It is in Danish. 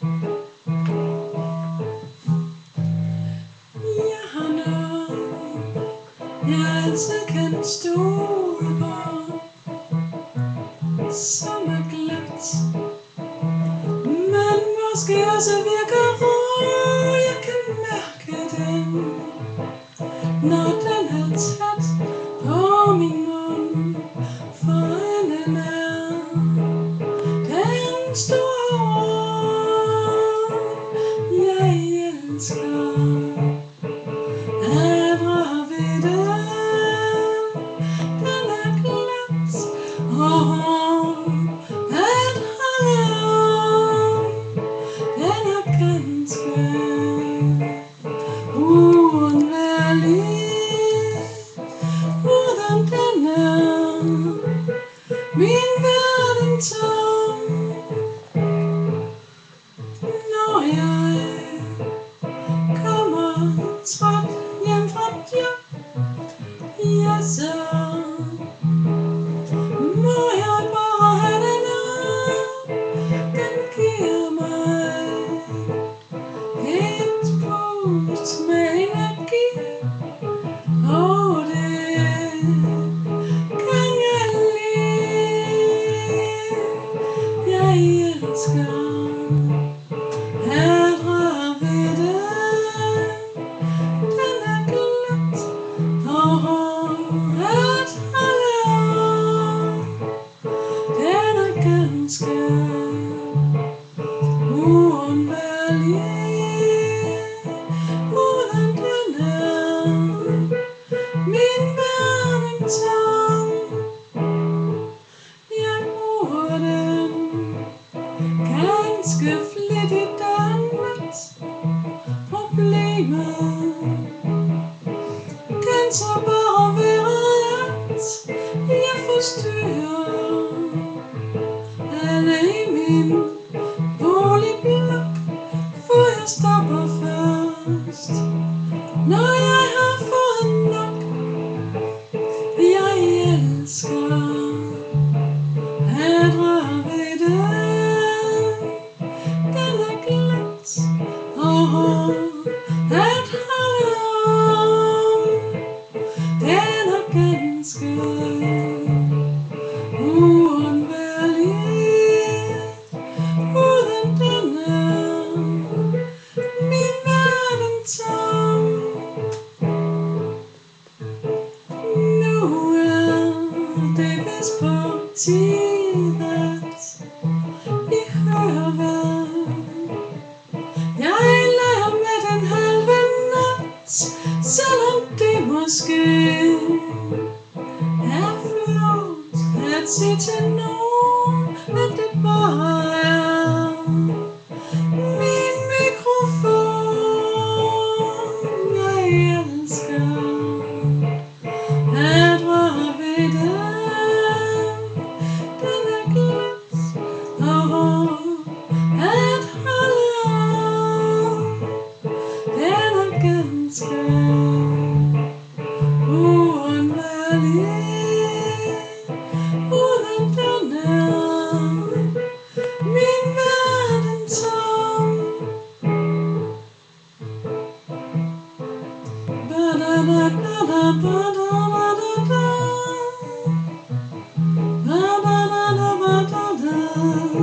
Jeg har noget, jeg altid kan stole på, som er glat, men måske også virker rå. Jeg kan mærke den, når den er tæt på min mund, for den er den store, jeg elsker at røre ved den. Den er glat og hård at holde om. Den er ganske uundværlig, uden den er min verden tom. Når jeg kommer træt hjem fra job, ja, så må jeg bare have den op. Den giver mig et pust med energi, og det kan jeg lide. Jeg elsker at røre ved den. Den er glat og hård at holde om. Den er ganske uundværlig, uden den er min verden tom. Jeg bruger den ganske flittigt dagligt. Problemet kan så bare være, at jeg forstyrrer alle i min boligblok, for jeg stopper først, når jeg har fået nok. Jeg elsker at røre ved den. Den er glat og hård at holde om. Den er ganske uundværlig, uden den er min verden tom. Nu er det vist på tide, at I hører, hvad jeg lader med den halve nat, selvom det måske er flot at sige til nogen, at det bare er min mikrofon. Jeg elsker at røre ved den. Den er glat og hård at holde om. Den er ganske uundværlig, uden den er min verden tom. Ba-da-da-da-da-da-da. Ba-da-da-da-da-da-da.